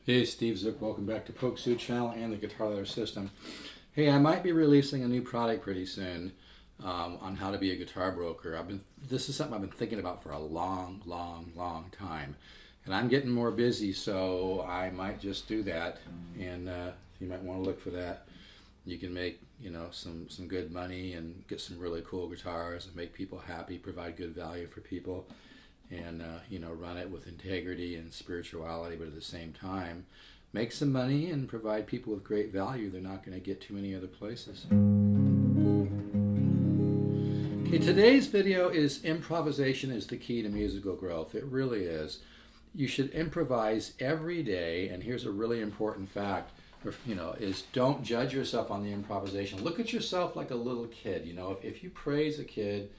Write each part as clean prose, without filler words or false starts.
Hey, Steve Zook, welcome back to path.You channel and the Guitar Ladder System. Hey, I might be releasing a new product pretty soon on how to be a guitar broker. This is something I've been thinking about for a long time, and I'm getting more busy, so I might just do that. And you might want to look for that. You can make some good money and get some really cool guitars and make people happy, provide good value for people, and run it with integrity and spirituality, but at the same time make some money and provide people with great value they're not going to get too many other places. Okay, today's video is improvisation is the key to musical growth. It really is. You should improvise every day, and here's a really important fact, is don't judge yourself on the improvisation. Look at yourself like a little kid. If you praise a kid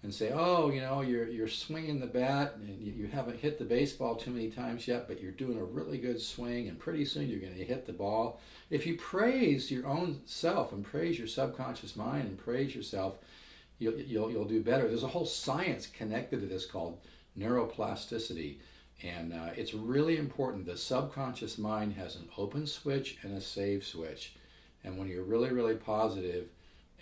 and say, oh, you're swinging the bat and you haven't hit the baseball too many times yet, but you're doing a really good swing and pretty soon you're going to hit the ball. If you praise your own self and praise your subconscious mind and praise yourself, you'll do better. There's a whole science connected to this called neuroplasticity, and it's really important. The subconscious mind has an open switch and a save switch, and when you're really positive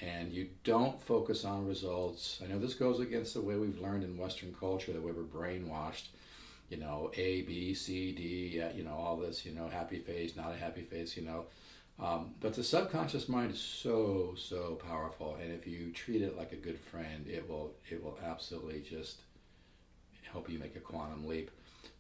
and you don't focus on results. I know this goes against the way we've learned in Western culture, the way we're brainwashed, A, B, C, D, all this, happy face, not a happy face, but the subconscious mind is so powerful, and if you treat it like a good friend, it will absolutely just help you make a quantum leap.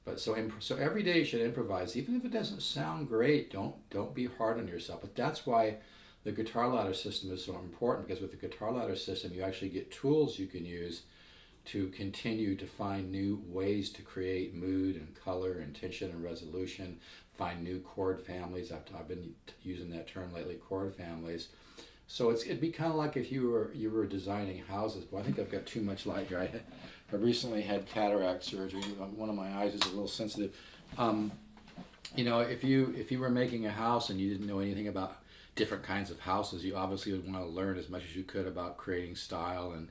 But so every day you should improvise, even if it doesn't sound great. Don't be hard on yourself. But that's why the guitar ladder system is so important, because with the guitar ladder system you actually get tools you can use to continue to find new ways to create mood and color and tension and resolution, find new chord families. I've been using that term lately, chord families. So it'd be kind of like if you were designing houses. Well, I think I've got too much light here. I recently had cataract surgery. One of my eyes is a little sensitive. If you were making a house and you didn't know anything about different kinds of houses, you obviously would want to learn as much as you could about creating style, and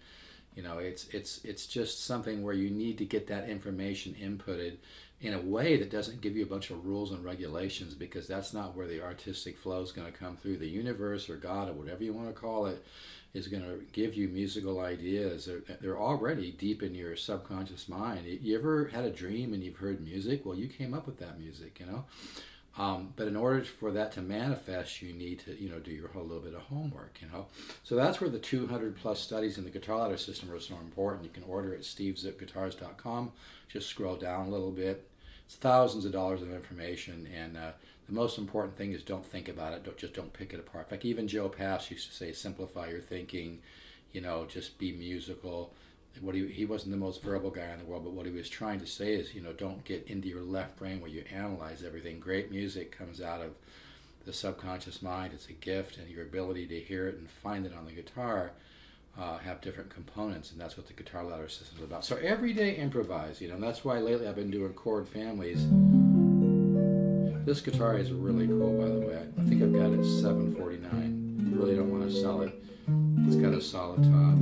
it's just something where you need to get that information inputted in a way that doesn't give you a bunch of rules and regulations, because that's not where the artistic flow is going to come through. The universe or God or whatever you want to call it is going to give you musical ideas. They're already deep in your subconscious mind. You ever had a dream and you've heard music? Well, you came up with that music, but in order for that to manifest, you need to, do your whole little bit of homework, So that's where the 200 plus studies in the guitar ladder system are so important. You can order it at stevezookguitars.com. Just scroll down a little bit. It's thousands of dollars of information, and the most important thing is don't think about it. Don't pick it apart. In fact, even Joe Pass used to say, simplify your thinking, just be musical. He wasn't the most verbal guy in the world, but what he was trying to say is, don't get into your left brain where you analyze everything. Great music comes out of the subconscious mind. It's a gift, and your ability to hear it and find it on the guitar have different components, and that's what the guitar ladder system is about. So every day improvise, and that's why lately I've been doing chord families. This guitar is really cool, by the way. I think I've got it $749. Really don't want to sell it. It's got a solid top.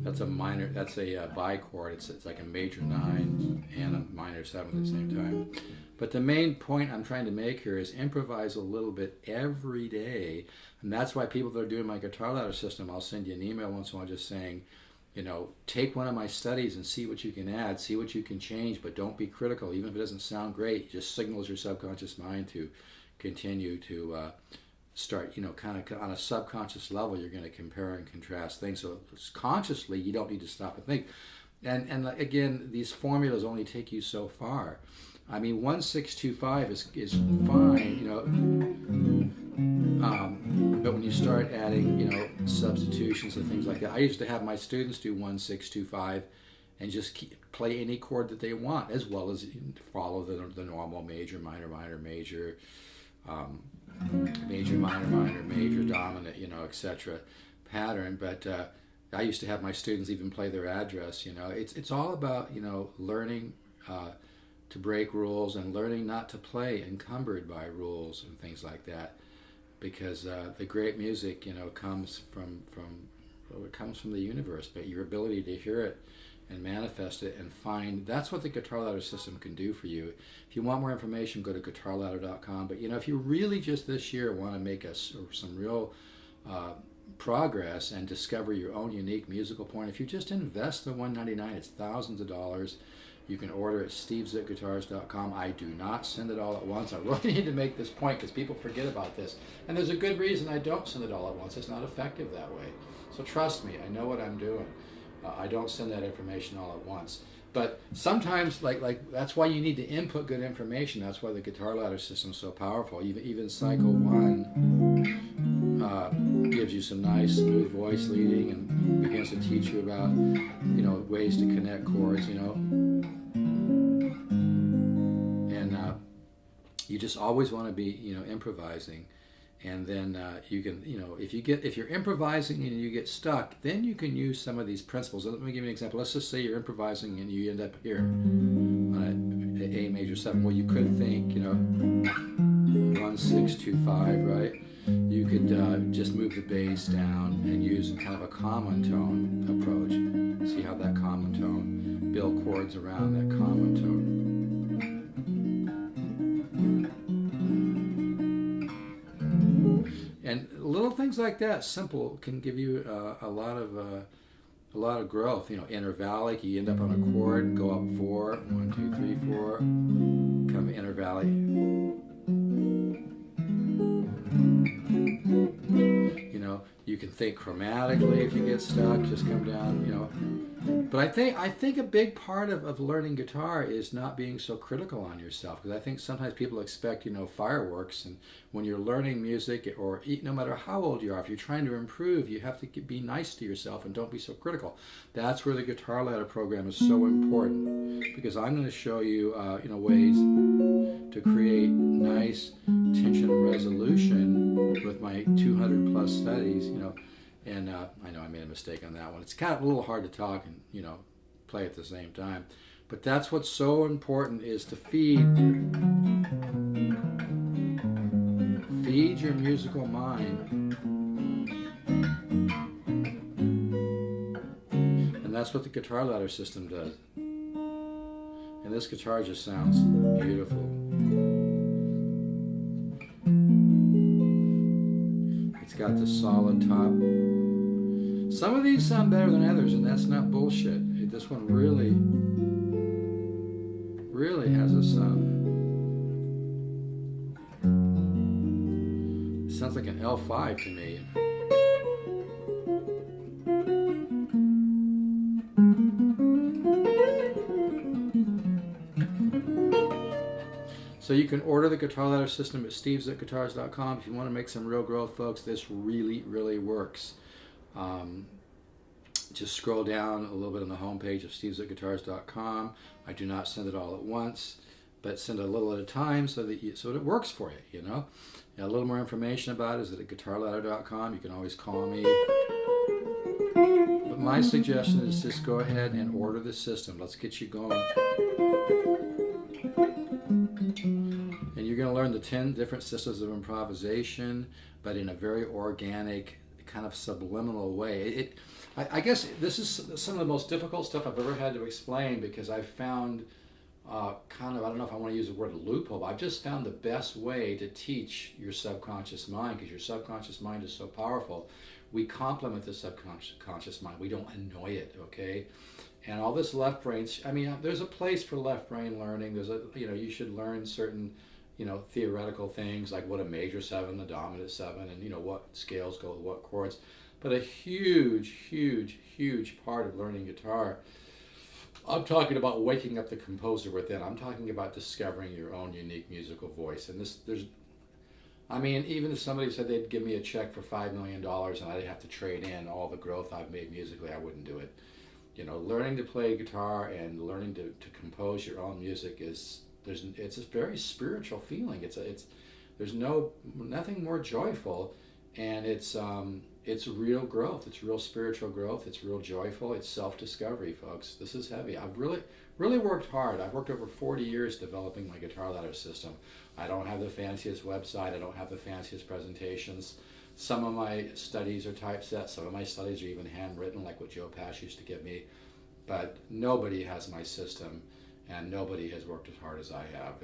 That's a minor. That's a bichord. It's like a major 9 and a minor 7 at the same time. But the main point I'm trying to make here is improvise a little bit every day, and that's why people that are doing my guitar ladder system, I'll send you an email once in a while just saying, take one of my studies and see what you can add, see what you can change, but don't be critical. Even if it doesn't sound great, it just signals your subconscious mind to continue to start, kind of on a subconscious level, you're going to compare and contrast things. So consciously, you don't need to stop and think. And again, these formulas only take you so far. I mean, 1-6-2-5 is fine, but when you start adding, substitutions and things like that, I used to have my students do 1-6-2-5 and just play any chord that they want, as well as follow the normal major, minor, minor, major, major, minor, major, dominant, etc. pattern. But I used to have my students even play their address. It's all about learning to break rules and learning not to play encumbered by rules and things like that, because the great music, comes from the universe, but your ability to hear it and manifest it and find, that's what the guitar ladder system can do for you. If you want more information, go to guitarladder.com. But if you really just this year want to make some real progress and discover your own unique musical point, if you just invest the $199, it's thousands of dollars. You can order at stevesguitars.com. I do not send it all at once. I really need to make this point because people forget about this. And there's a good reason I don't send it all at once. It's not effective that way. So trust me, I know what I'm doing. I don't send that information all at once. But sometimes, like that's why you need to input good information. That's why the guitar ladder system is so powerful. Even cycle 1 gives you some nice smooth voice leading and begins to teach you about ways to connect chords. And you just always want to be improvising. And then you can, if you're improvising and you get stuck, then you can use some of these principles. Let me give you an example. Let's just say you're improvising and you end up here on a A major 7. Well, you could think, 1, 6, 2, 5, right? You could just move the bass down and use kind of a common tone approach. See how that common tone, build chords around that common tone. And little things like that, simple, can give you a lot of growth. Inner valley, you end up on a chord, go up 4, 1, 2, 3, 4, come inner valley. You can think chromatically if you get stuck, just come down. But I think a big part of learning guitar is not being so critical on yourself, because I think sometimes people expect fireworks, and when you're learning music, or no matter how old you are, if you're trying to improve, you have to be nice to yourself and don't be so critical. That's where the Guitar Ladder program is so important, because I'm going to show you ways to create nice tension resolution with my 200 plus studies. And I know I made a mistake on that one. It's kind of a little hard to talk and play at the same time, but that's what's so important, is to feed your musical mind, and that's what the Guitar Ladder system does. And this guitar just sounds beautiful. It's got the solid top. Some of these sound better than others, and that's not bullshit. This one really has a sound. It sounds like an L5 to me. So you can order the Guitar Ladder system at stevesguitars.com if you want to make some real growth, folks. This really, really works. Just scroll down a little bit on the homepage of stevesguitars.com. I do not send it all at once, but send a little at a time so that it works for you. And a little more information about it is at guitarladder.com. You can always call me. But my suggestion is just go ahead and order the system. Let's get you going. And you're going to learn the 10 different systems of improvisation, but in a very organic, kind of subliminal way. I guess this is some of the most difficult stuff I've ever had to explain, because I've found I don't know if I want to use the word loophole, but I've just found the best way to teach your subconscious mind, because your subconscious mind is so powerful. We complement the subconscious mind. We don't annoy it, okay? And all this left brain, there's a place for left brain learning. There's you should learn certain, theoretical things like what a major 7, the dominant 7, and what scales go with what chords. But a huge, huge, huge part of learning guitar, I'm talking about waking up the composer within. I'm talking about discovering your own unique musical voice. And even if somebody said they'd give me a check for $5 million and I'd have to trade in all the growth I've made musically, I wouldn't do it. Learning to play guitar and learning to compose your own music it's a very spiritual feeling. There's nothing more joyful, and it's it's real growth. It's real spiritual growth. It's real joyful. It's self-discovery, folks. This is heavy. I've really worked hard. I've worked over 40 years developing my guitar ladder system. I don't have the fanciest website. I don't have the fanciest presentations. Some of my studies are typeset. Some of my studies are even handwritten, like what Joe Pash used to give me. But nobody has my system, and nobody has worked as hard as I have.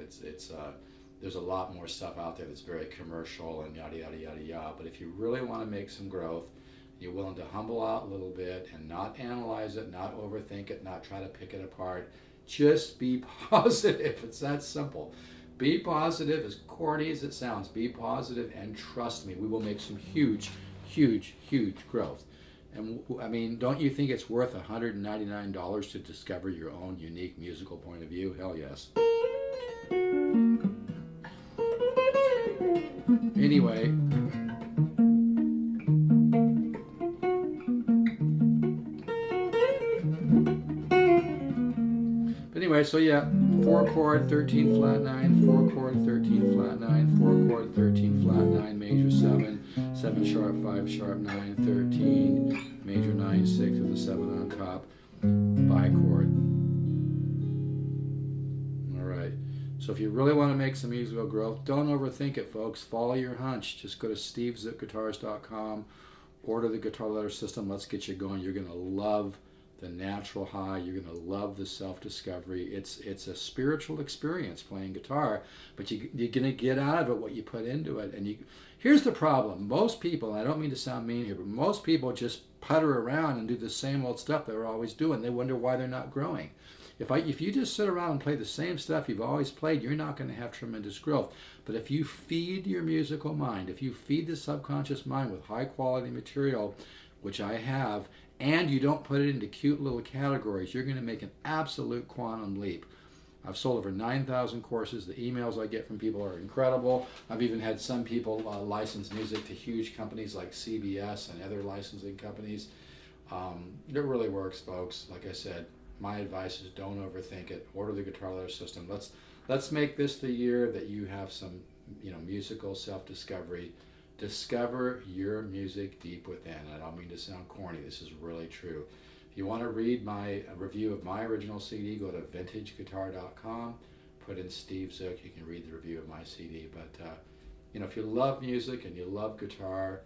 There's a lot more stuff out there that's very commercial and yada, yada, yada, yada. But if you really want to make some growth, you're willing to humble out a little bit and not analyze it, not overthink it, not try to pick it apart. Just be positive. It's that simple. Be positive, as corny as it sounds. Be positive, and trust me, we will make some huge, huge, huge growth. And I mean, don't you think it's worth $199 to discover your own unique musical point of view? Hell yes. Anyway, so yeah, 4 chord, 13 flat 9, 4 chord, 13 flat 9, 4 chord, 13 flat 9, major 7, 7 sharp, 5 sharp, 9, 13, major 9, 6 with a 7 on top, bichord. Alright, so if you really want to make some musical growth, don't overthink it, folks. Follow your hunch. Just go to stevezookguitars.com, order the guitar ladder system. Let's get you going. You're going to love the natural high. You're going to love the self-discovery. It's a spiritual experience playing guitar, but you're going to get out of it what you put into it. And here's the problem. Most people, and I don't mean to sound mean here, but most people just putter around and do the same old stuff they're always doing. They wonder why they're not growing. If you just sit around and play the same stuff you've always played, you're not going to have tremendous growth. But if you feed your musical mind, if you feed the subconscious mind with high quality material, which I have, and you don't put it into cute little categories, you're going to make an absolute quantum leap. I've sold over 9,000 courses. The emails I get from people are incredible. I've even had some people license music to huge companies like CBS and other licensing companies. It really works, folks. Like I said, my advice is don't overthink it. Order the guitar ladder system. Let's make this the year that you have some, musical self-discovery. Discover your music deep within. I don't mean to sound corny. This is really true. If you want to read my review of my original CD, go to vintageguitar.com. Put in Steve Zook. You can read the review of my CD. But if you love music and you love guitar,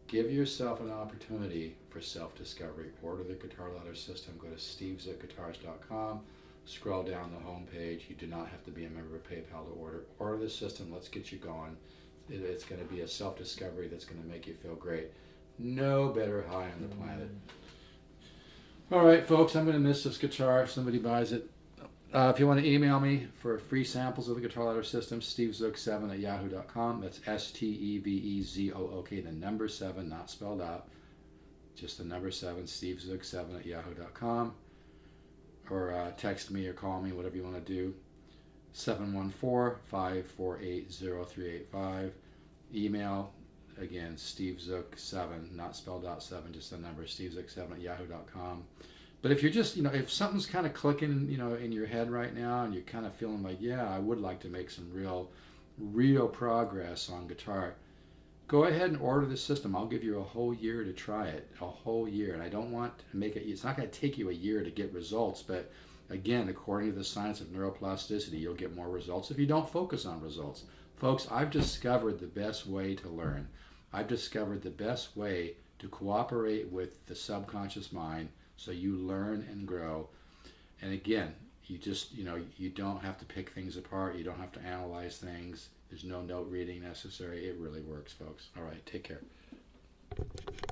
give yourself an opportunity for self-discovery. Order the guitar ladder system. Go to stevezookguitars.com. Scroll down the home page. You do not have to be a member of PayPal to order. Order the system. Let's get you going. It's going to be a self-discovery that's going to make you feel great. No better high on the planet. All right, folks, I'm going to miss this guitar if somebody buys it. If you want to email me for free samples of the guitar ladder system, stevezook7@yahoo.com. That's STEVEZOOK, the number 7, not spelled out. Just the number 7, stevezook7@yahoo.com. Or text me or call me, whatever you want to do. 714-548-0385. Email, again, stevezook7, not spelled out 7, just the number, stevezook7@yahoo.com. But if you're just, if something's kind of clicking, in your head right now, and you're kind of feeling like, yeah, I would like to make some real progress on guitar, go ahead and order the system. I'll give you a whole year to try it, a whole year. And I don't want to make it, it's not going to take you a year to get results, but again, according to the science of neuroplasticity, you'll get more results if you don't focus on results. Folks, I've discovered the best way to learn. I've discovered the best way to cooperate with the subconscious mind so you learn and grow. And again, you just, you don't have to pick things apart. You don't have to analyze things. There's no note reading necessary. It really works, folks. All right, take care.